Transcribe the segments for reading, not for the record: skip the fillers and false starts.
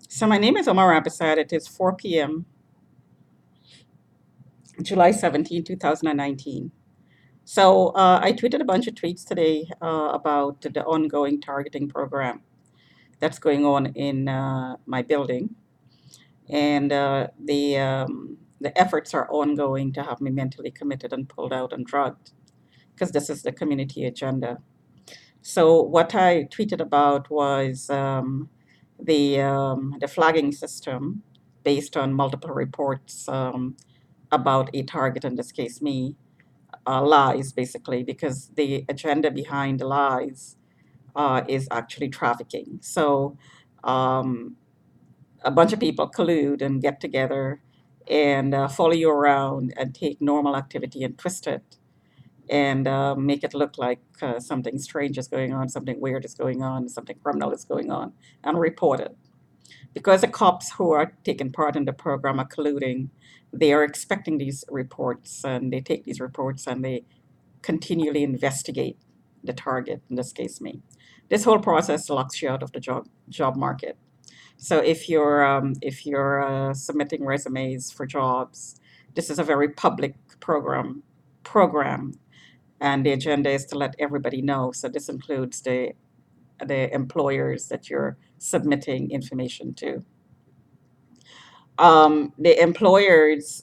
So my name is Omar Abasad. It is 4 p.m., July 17, 2019. So I tweeted a bunch of tweets today about the ongoing targeting program that's going on in my building. And the efforts are ongoing to have me mentally committed and pulled out and drugged because this is the community agenda. So what I tweeted about was the flagging system based on multiple reports about a target, in this case me, lies basically, because the agenda behind the lies is actually trafficking. So um, a bunch of people collude and get together and follow you around and take normal activity and twist it and make it look like something strange is going on, something weird is going on, something criminal is going on, and report it. Because the cops who are taking part in the program are colluding, they are expecting these reports and they take these reports and they continually investigate the target, in this case me. This whole process locks you out of the job market. So if you're submitting resumes for jobs, this is a very public program, and the agenda is to let everybody know. So this includes the employers that you're submitting information to. The employers,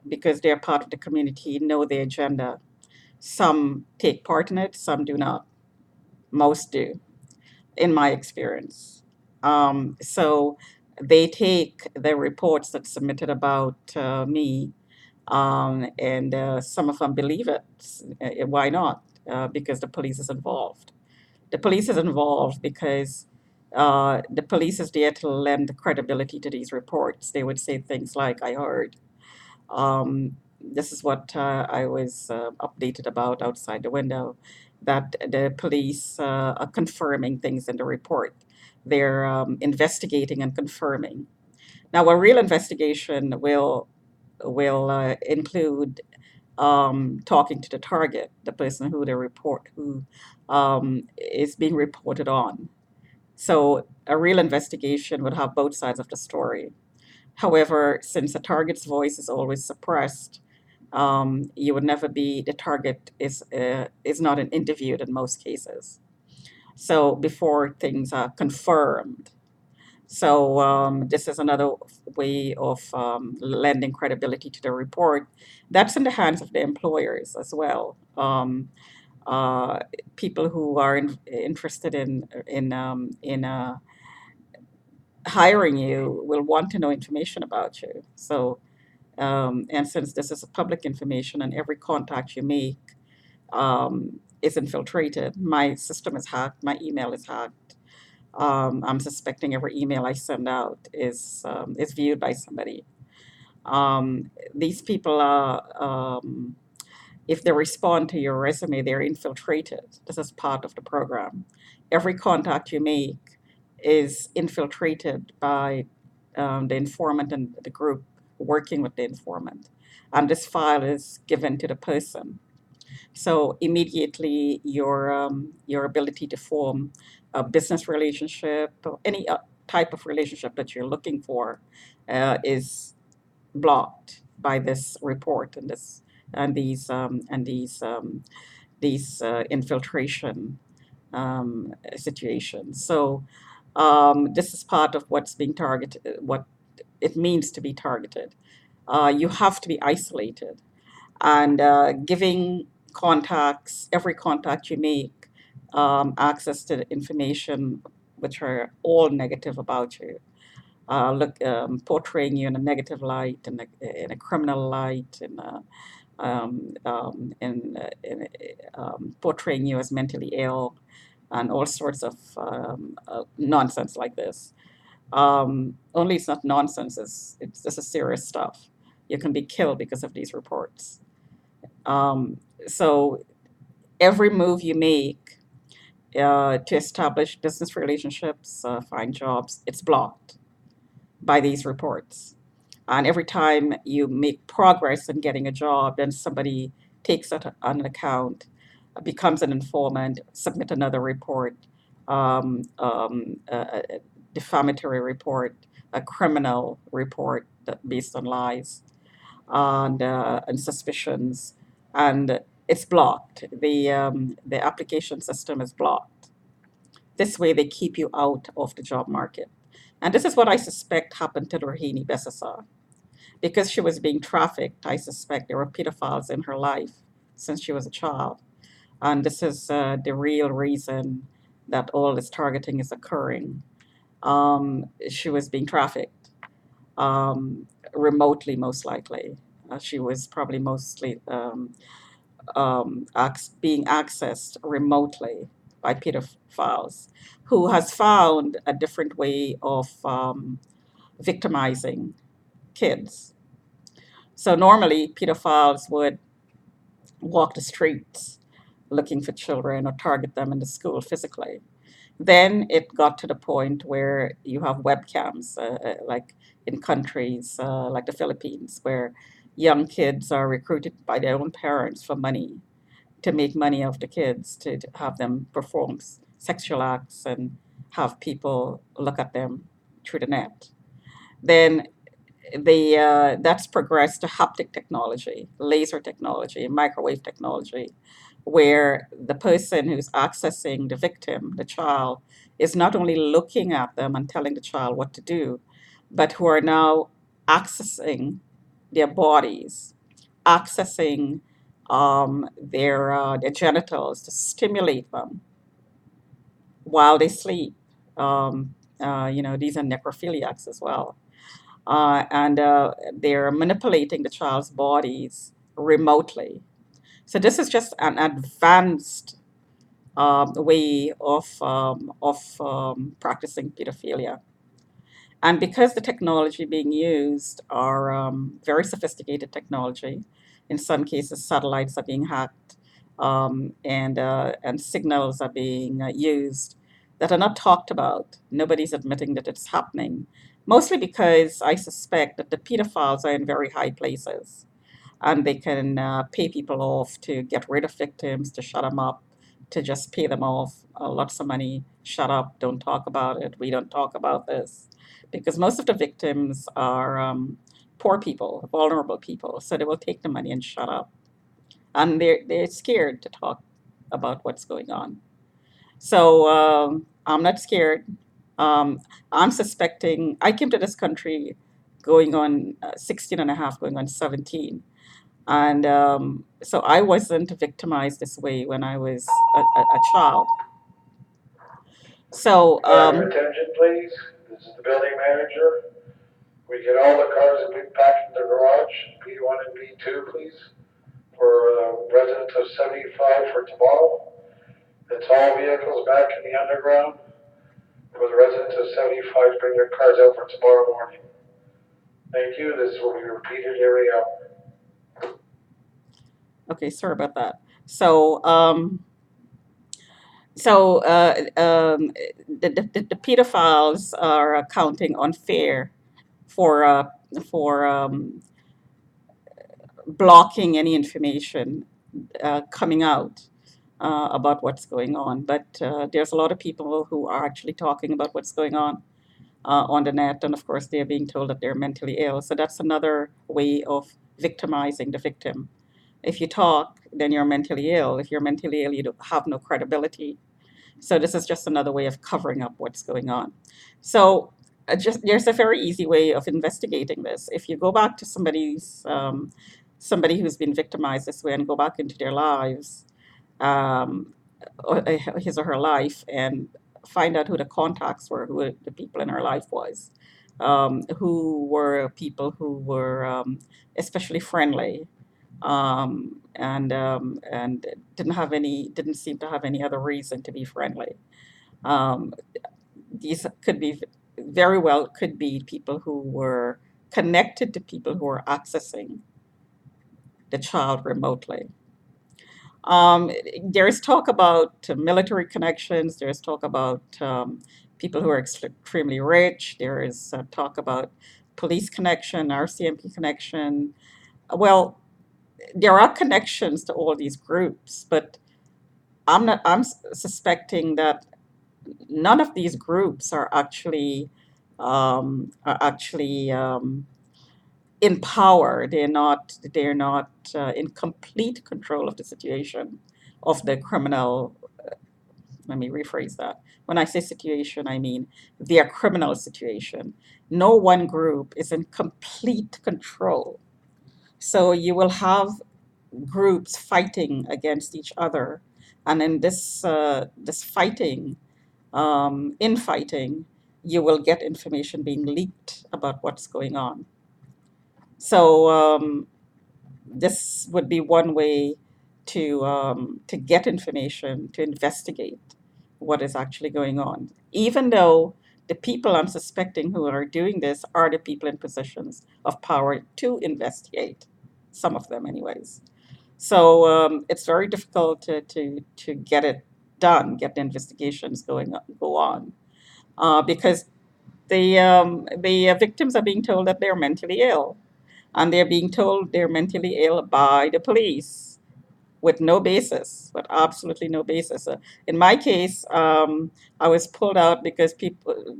because they're part of the community, know the agenda. Some take part in it, some do not. Most do, in my experience. So they take the reports that's submitted about me, and some of them believe it. Why not? Because the police is involved. The police is involved because the police is there to lend credibility to these reports. They would say things like, I heard. This is what I was updated about outside the window, that the police are confirming things in the report. They're investigating and confirming. Now, a real investigation will include talking to the target, the person who is being reported on. So a real investigation would have both sides of the story. However, since the target's voice is always suppressed, you would never be the target is not an interviewed in most cases. So before things are confirmed. So this is another way of lending credibility to the report. That's in the hands of the employers as well. Uh, People who are interested in hiring you will want to know information about you. So and since this is a public information and every contact you make is infiltrated, my system is hacked, my email is hacked. I'm suspecting every email I send out is viewed by somebody. These people are, if they respond to your resume, they're infiltrated. This is part of the program. Every contact you make is infiltrated by the informant and the group working with the informant. And this file is given to the person. So immediately your ability to form a business relationship or any type of relationship that you're looking for is blocked by this report and this and these infiltration situations. So this is part of what's being targeted, what it means to be targeted. You have to be isolated and giving contacts, every contact you make, access to the information which are all negative about you. Portraying you in a negative light, in a criminal light, in portraying you as mentally ill, and all sorts of nonsense like this. Only it's not nonsense; it's this is serious stuff. You can be killed because of these reports. Um, so every move you make to establish business relationships, find jobs, it's blocked by these reports. And every time you make progress in getting a job, then somebody takes that on an account, becomes an informant, submit another report, um, um, uh, uh, defamatory report, a criminal report that based on lies and suspicions, and it's blocked. The application system is blocked. This way, they keep you out of the job market. And this is what I suspect happened to Rohini Besasa. Because she was being trafficked, I suspect there were pedophiles in her life since she was a child. And this is the real reason that all this targeting is occurring. She was being trafficked remotely, most likely. She was probably mostly being accessed remotely by pedophiles who has found a different way of victimizing kids. So normally pedophiles would walk the streets looking for children or target them in the school physically. Then it got to the point where you have webcams, like in countries like the Philippines, where young kids are recruited by their own parents for money to make money off the kids, to have them perform sexual acts and have people look at them through the net. Then that's progressed to haptic technology, laser technology, microwave technology, where the person who's accessing the victim, the child, is not only looking at them and telling the child what to do, but who are now accessing their bodies, accessing their genitals to stimulate them while they sleep. These are necrophiliacs as well, and they're manipulating the child's bodies remotely. So this is just an advanced way of practicing pedophilia. And because the technology being used are very sophisticated technology, in some cases satellites are being hacked, and signals are being used that are not talked about. Nobody's admitting that it's happening, mostly because I suspect that the pedophiles are in very high places and they can pay people off to get rid of victims, to shut them up, to just pay them off lots of money. Shut up, don't talk about it. We don't talk about this. Because most of the victims are poor people, vulnerable people. So they will take the money and shut up. And they're scared to talk about what's going on. So I'm not scared. Um, I'm suspecting, I came to this country going on 16 and a half, going on 17. And so I wasn't victimized this way when I was a child. So, Your attention, please. This is the building manager. We get all the cars that we packed in the garage, B1 and B2, please, for residents of 75 for tomorrow. It's all vehicles back in the underground. For the residents of 75, bring their cars out for tomorrow morning. Thank you. This will be repeated every hour. okay, sorry about that. So, the pedophiles are counting on fear for blocking any information coming out about what's going on. But there's a lot of people who are actually talking about what's going on the net, and of course, they're being told that they're mentally ill. So that's another way of victimizing the victim. If you talk, then you're mentally ill. If you're mentally ill, you don't have no credibility. So this is just another way of covering up what's going on. So just there's a very easy way of investigating this. If you go back to somebody who's been victimized this way and go back into their lives, um, or his or her life, and find out who the contacts were, who the people in her life was, who were people who were especially friendly, and didn't seem to have any other reason to be friendly. Um, these could be very well could be people who were connected to people who are accessing the child remotely. Um, there's talk about military connections. There's talk about people who are extremely rich. There is talk about police connection, RCMP connection. Well, there are connections to all these groups, but I'm not. I'm suspecting that none of these groups are actually in power. They're not in complete control of the situation of the criminal. Let me rephrase that. When I say situation, I mean their criminal situation. No one group is in complete control. So you will have groups fighting against each other, and in this fighting, infighting, you will get information being leaked about what's going on. So this would be one way to get information, to investigate what is actually going on, even though the people I'm suspecting who are doing this are the people in positions of power to investigate, some of them, anyways. So it's very difficult to get it done, get the investigations go on, because the victims are being told that they're mentally ill, and they're being told they're mentally ill by the police with no basis, with absolutely no basis. In my case, I was pulled out because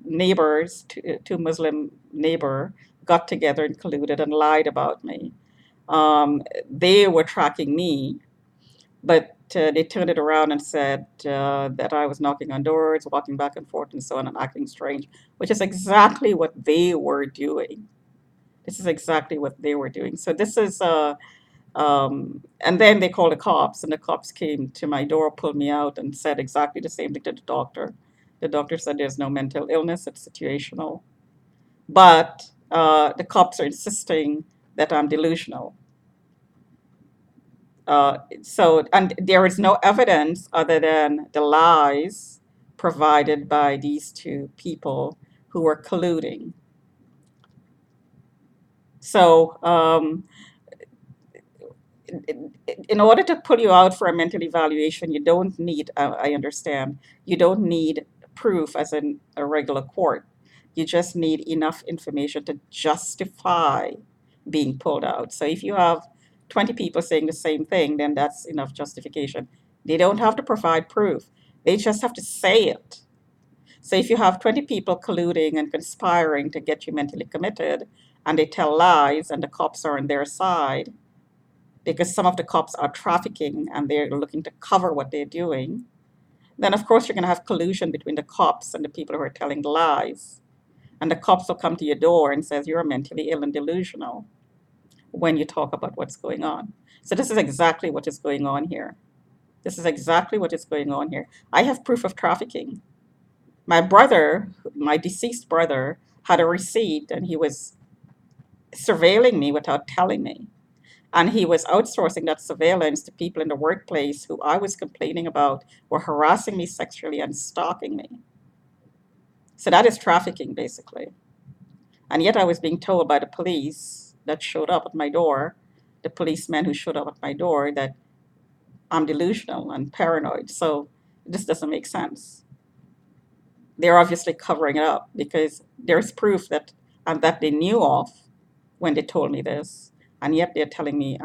neighbors, two Muslim neighbor, got together and colluded and lied about me. They were tracking me, but they turned it around and said that I was knocking on doors, walking back and forth, and so on, and acting strange, which is exactly what they were doing. This is exactly what they were doing. So this is and then they called the cops, and the cops came to my door, pulled me out, and said exactly the same thing to the doctor. The doctor said there's no mental illness, it's situational. But the cops are insisting that I'm delusional. And there is no evidence other than the lies provided by these two people who were colluding. So, in order to pull you out for a mental evaluation, you don't need, I understand, you don't need proof as in a regular court. You just need enough information to justify being pulled out. So if you have 20 people saying the same thing, then that's enough justification. They don't have to provide proof, they just have to say it. So if you have 20 people colluding and conspiring to get you mentally committed, and they tell lies, and the cops are on their side, because some of the cops are trafficking and they're looking to cover what they're doing, then of course you're going to have collusion between the cops and the people who are telling the lies. And the cops will come to your door and says you're mentally ill and delusional when you talk about what's going on. So this is exactly what is going on here. This is exactly what is going on here. I have proof of trafficking. My brother, my deceased brother, had a receipt, and he was surveilling me without telling me. And he was outsourcing that surveillance to people in the workplace who I was complaining about were harassing me sexually and stalking me. So that is trafficking, basically. And yet I was being told by the police that showed up at my door, the policemen who showed up at my door, that I'm delusional and paranoid. So this doesn't make sense. They're obviously covering it up because there's proof that and that they knew of when they told me this, and yet they're telling me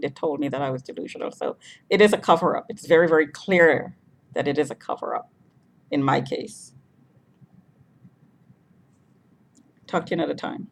they told me that I was delusional. So it is a cover up. It's very, very clear that it is a cover up in my case. Talk to you another time.